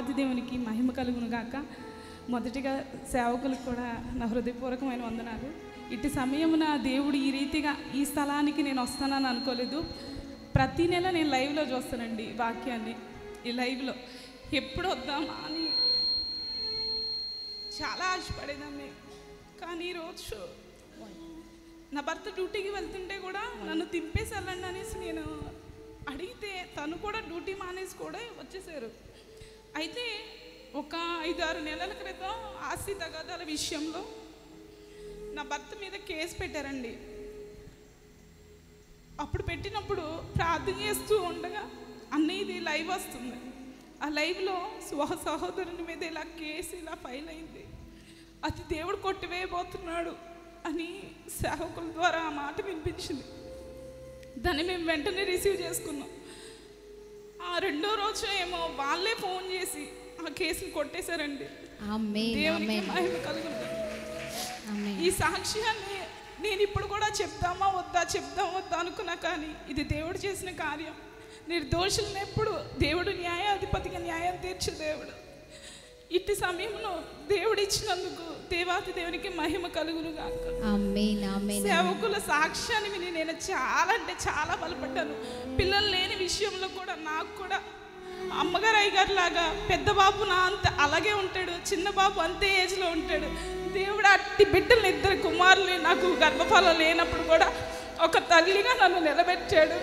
దేవాది దేవునికి మహిమ కలుగును గాక. మొదటిగా సేవకులకు కూడా నా హృదయపూర్వకమైన వందనాలు. ఇటు సమయమున దేవుడు ఈ రీతిగా ఈ స్థలానికి నేను వస్తానని అనుకోలేదు. ప్రతి నెల నేను లైవ్లో చూస్తానండి వాక్యాన్ని. ఈ లైవ్లో ఎప్పుడు వద్దామా అని చాలా ఆశపడేదాన్ని. కానీ ఈరోజు నా భర్త డ్యూటీకి వెళ్తుంటే కూడా నన్ను తింపేసి వెళ్ళండి అనేసి నేను అడిగితే తను కూడా డ్యూటీ మానేసి కూడా వచ్చేసారు. అయితే ఒక 5-6 నెలల క్రితం ఆస్తి తగాదాల విషయంలో నా భర్త మీద కేసు పెట్టారండి. అప్పుడు పెట్టినప్పుడు ప్రార్థన చేస్తూ ఉండగా అన్నయ్య ఇది లైవ్ వస్తుంది. ఆ లైవ్లో సహోదరుని మీద ఇలా కేసు ఇలా ఫైల్ అయింది, అది దేవుడు కొట్టివేయబోతున్నాడు అని సేవకుల ద్వారా ఆ మాట వినిపించింది. దాన్ని మేము వెంటనే రిసీవ్ చేసుకున్నాం. ఆ రెండో రోజు ఏమో వాళ్ళే ఫోన్ చేసి ఆ కేసుని కొట్టేశారండి. దేవునికి మహిమ కలుగును. ఈ సాక్ష్యాన్ని నేను ఇప్పుడు కూడా చెప్దామా వద్దా అనుకున్నా, కానీ ఇది దేవుడు చేసిన కార్యం. నిర్దోషులను ఎప్పుడు దేవుడు న్యాయాధిపతిగా న్యాయం తీర్చే దేవుడు. ఇట్టి సమయంలో దేవుడు ఇచ్చినందుకు దేవాతి దేవునికి మహిమ కలుగును గాక. ఆమేన్ ఆమేన్. సేవకుల సాక్ష్యాన్ని విని నేను చాలా అంటే చాలా బలపడ్డాను. పిల్లలు లేని విషయంలో కూడా నాకు కూడా అమ్మగారు అయ్యగారు లాగా పెద్ద బాబు నా అంత అలాగే ఉంటాడు, చిన్న బాబు అంతే ఏజ్లో ఉంటాడు. దేవుడు అట్టి బిడ్డలు 2 కుమారులు నాకు గర్భఫలం లేనప్పుడు కూడా ఒక తల్లిగా నన్ను నిలబెట్టాడు.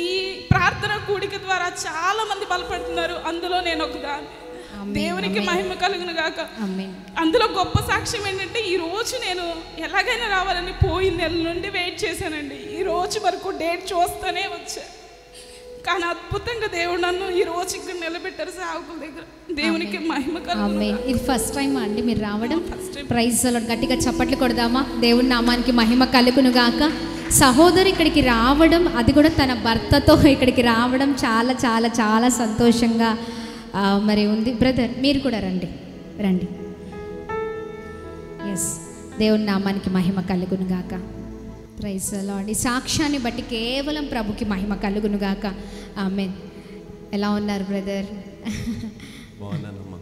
ఈ ప్రార్థన కూడిక ద్వారా చాలా మంది బలపడుతున్నారు, అందులో నేను ఒకదాన్ని. దేవునికి మహిమ కలుగును గాక. అందులో గొప్ప సాక్ష్యం ఏంటంటే ఈ రోజు నేను ఎలాగైనా రావాలని పోయిన నెల నుండి వెయిట్ చేశానండి. ఈ రోజు వరకు డేట్ చూస్తూనే వచ్చా, కానీ అద్భుతంగా దేవుడు నన్ను ఈ రోజు ఇక్కడ నిలబెట్టారు సేవకుల దగ్గర. దేవునికి మహిమ కలుగును. ఇది ఫస్ట్ టైం అండి మీరు రావడం? Praise the Lord. గట్టిగా చప్పట్లు కొడదామా? దేవుని నామానికి మహిమ కలుగును గాక. సహోదరు ఇక్కడికి రావడం, అది కూడా తన భర్తతో ఇక్కడికి రావడం చాలా చాలా చాలా సంతోషంగా మరి ఉంది. బ్రదర్ మీరు కూడా రండి. ఎస్, దేవుని నామానికి మహిమ కలుగును గాక. Praise the Lord. ఈ సాక్ష్యాన్ని బట్టి కేవలం ప్రభుకి మహిమ కలుగును గాక. ఆమేన్. ఎలా ఉన్నారు బ్రదర్? బాగున్నానమ్మా.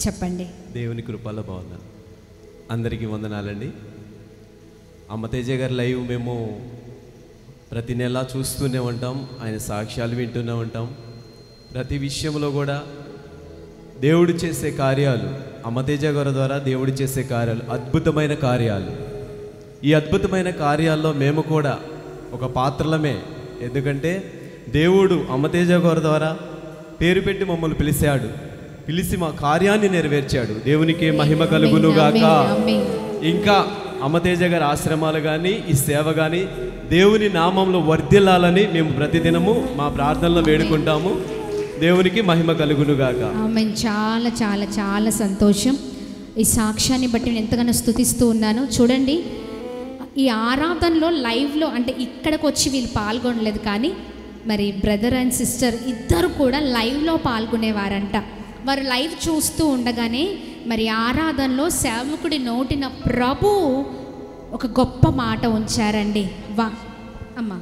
చెప్పండి. దేవుని కృపలో బాగున్నాను. అందరికీ వందనాలండి. అమ్మ తేజ గారి లైవ్ మేము ప్రతి నెల చూస్తూనే ఉంటాం, ఆయన సాక్ష్యాలు వింటూనే ఉంటాం. ప్రతి విషయంలో కూడా దేవుడు చేసే కార్యాలు, అమ్మ తేజ గారి ద్వారా దేవుడు చేసే కార్యాలు అద్భుతమైన కార్యాలు. ఈ అద్భుతమైన కార్యాల్లో మేము కూడా ఒక పాత్రలమే. ఎందుకంటే దేవుడు అమ్మ తేజ గారి ద్వారా పేరు పెట్టి మమ్మల్ని పిలిచి మా కార్యాన్ని నెరవేర్చాడు. దేవునికి మహిమ కలుగునుగాక. ఇంకా అమ్మ తేజ గారి ఆశ్రమాలు కానీ ఈ సేవ కానీ దేవుని నామంలో వర్ధిల్లాలని మేము ప్రతిదినము మా ప్రార్థనలో వేడుకుంటాము. దేవునికి మహిమ కలుగునుగాక. ఆమేన్. చాలా చాలా చాలా సంతోషం. ఈ సాక్ష్యాన్ని బట్టి నేను ఎంతగానో స్తుతిస్తూ ఉన్నాను. చూడండి, ఈ ఆరాధనలో లైవ్లో అంటే ఇక్కడికి వచ్చి వీళ్ళు పాల్గొనలేదు, కానీ మరి బ్రదర్ అండ్ సిస్టర్ ఇద్దరు కూడా లైవ్లో పాల్గొనేవారంట. వారు లైవ్ చూస్తూ ఉండగానే మరి ఆరాధనలో సేవకుడి నోటిన ప్రభు ఒక గొప్ప మాట ఉంచారండి. అమ్మా,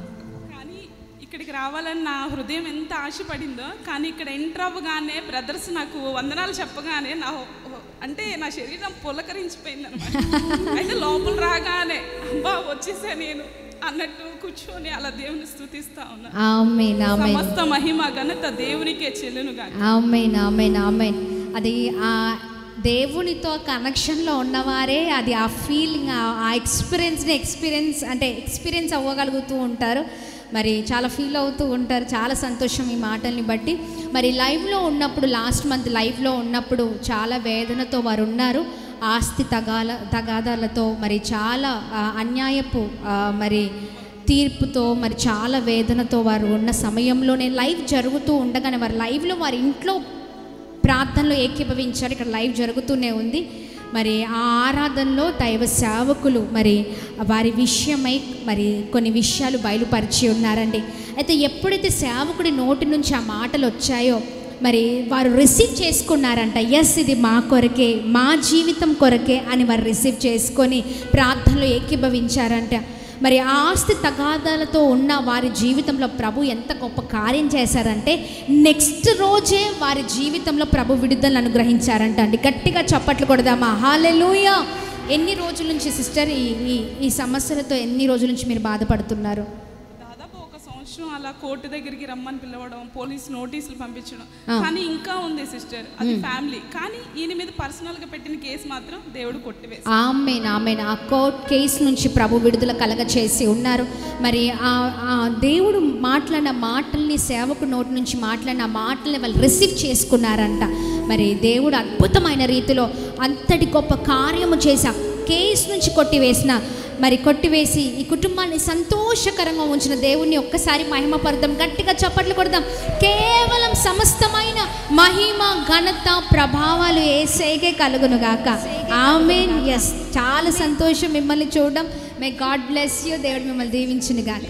కానీ ఇక్కడికి రావాలని నా హృదయం ఎంత ఆశపడిందో, కానీ ఇక్కడ ఎంటర్ అవ్వగానే బ్రదర్స్ నాకు వందనాలు చెప్పగానే నా శరీరం పులకరించిపోయింది అనమాట. అయితే లోపల రాగానే అబ్బా వచ్చేసా నేను అన్నట్టు కూర్చొని అలా దేవుని స్తుతిస్తా ఉన్నా. ఆమేన్ ఆమేన్. సమస్త మహిమ ఘనత దేవునికే చెల్లునుగా. ఆమేన్ ఆమేన్ ఆమేన్. అది ఆ దేవునితో కనెక్షన్లో ఉన్నవారే అది ఆ ఫీలింగ్, ఆ ఎక్స్పీరియన్స్ అవ్వగలుగుతూ ఉంటారు. మరి చాలా ఫీల్ అవుతూ ఉంటారు. చాలా సంతోషం ఈ మాటల్ని బట్టి. మరి లైవ్లో ఉన్నప్పుడు, లాస్ట్ మంత్ లైవ్లో ఉన్నప్పుడు చాలా వేదనతో వారు ఉన్నారు. ఆస్తి తగాదాలతో మరి చాలా అన్యాయపు మరి తీర్పుతో మరి చాలా వేదనతో వారు ఉన్న సమయంలోనే లైవ్ జరుగుతూ ఉండగానే వారి లైవ్లో వారి ఇంట్లో ప్రార్థనలో ఏకీభవించారు. ఇక్కడ లైవ్ జరుగుతూనే ఉంది. మరి ఆ ఆరాధనలో దైవ సేవకులు మరి వారి విషయమై మరి కొన్ని విషయాలు బయలుపరిచి ఉన్నారండి. అయితే ఎప్పుడైతే సేవకుడి నోటి నుంచి ఆ మాటలు వచ్చాయో మరి వారు రిసీవ్ చేసుకున్నారంట. ఎస్, ఇది మా కొరకే, మా జీవితం కొరకే అని వారు రిసీవ్ చేసుకొని ప్రార్థనలో ఏకీభవించారంట. మరి ఆ ఆస్తి తగాదాలతో ఉన్న వారి జీవితంలో ప్రభు ఎంత గొప్ప కార్యం చేశారంటే నెక్స్ట్ రోజే వారి జీవితంలో ప్రభు విడుదలను అనుగ్రహించారంట అండి. గట్టిగా చప్పట్లు కొడదామా? హల్లెలూయా. ఎన్ని రోజుల నుంచి సిస్టర్ ఈ సమస్యలతో ఎన్ని రోజుల నుంచి మీరు బాధపడుతున్నారు? దాదాపు ఒక సంవత్సరం అలా కోర్టు దగ్గరికి రమ్మని పిలవడం, పోలీస్ నోటీసులు పంపించడం, కానీ ఇంకా ఉంది సిస్టర్. అది ఫ్యామిలీ. కానీ ఈయన మీద పర్సనల్ గా పెట్టిన కేసు మాత్రం దేవుడు కొట్టివేశాడు. ఆమేన్, ఆమేన్. ఆ కోర్ట్ కేసు నుంచి ప్రభు విడుదల కలగ చేసి ఉన్నారు. మరి ఆ దేవుడు మాట్లాడిన మాటల్ని, సేవకు నోటి నుంచి మాట్లాడిన మాటల్ని వాళ్ళు రిసీవ్ చేసుకున్నారంట. మరి దేవుడు అద్భుతమైన రీతిలో అంతటి గొప్ప కార్యము చేసి ఆ కేసు నుంచి కొట్టివేసి ఈ కుటుంబాన్ని సంతోషకరంగా ఉంచిన దేవుణ్ణి ఒక్కసారి మహిమపడదాం. గట్టిగా చప్పట్లు కొడదాం. కేవలం సమస్తమైన మహిమ, ఘనత, ప్రభావాలు యేసుకే కలుగునుగాక. ఆమేన్. ఎస్, చాలా సంతోషం మిమ్మల్ని చూడడం. May God bless you. దేవుడు మిమ్మల్ని దీవించును గాక.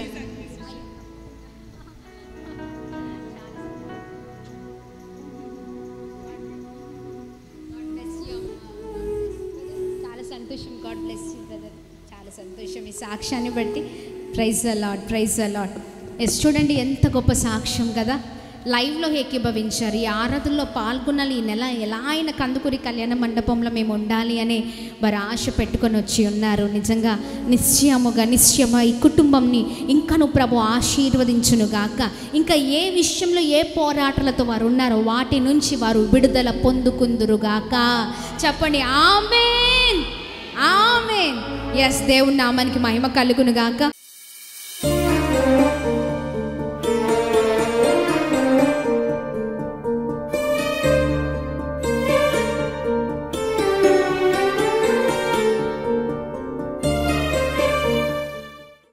సంతోషం. God bless you brother. చాలా సంతోషం ఈ సాక్ష్యాన్ని బట్టి. Praise the Lord, praise the Lord. Yes, చూడండి ఎంత గొప్ప సాక్ష్యం కదా. లైవ్లో ఏకీభవించారు. ఈ ఆరాధనలో పాల్గొనాలి. ఈ నెల ఎలా అయినా కందుకూరి కళ్యాణ మండపంలో మేము ఉండాలి అని వారు ఆశ పెట్టుకొని వచ్చి ఉన్నారు. నిజంగా నిశ్చయముగా ఈ కుటుంబంని ఇంకను ప్రభు ఆశీర్వదించునుగాక. ఇంకా ఏ విషయంలో ఏ పోరాటాలతో వారు ఉన్నారో వాటి నుంచి వారు విడుదల పొందుకుందురుగాక. చెప్పండి ఆమేన్, ఆమేన్. ఎస్, దేవుని నామానికి మహిమ కలుగునుగాక.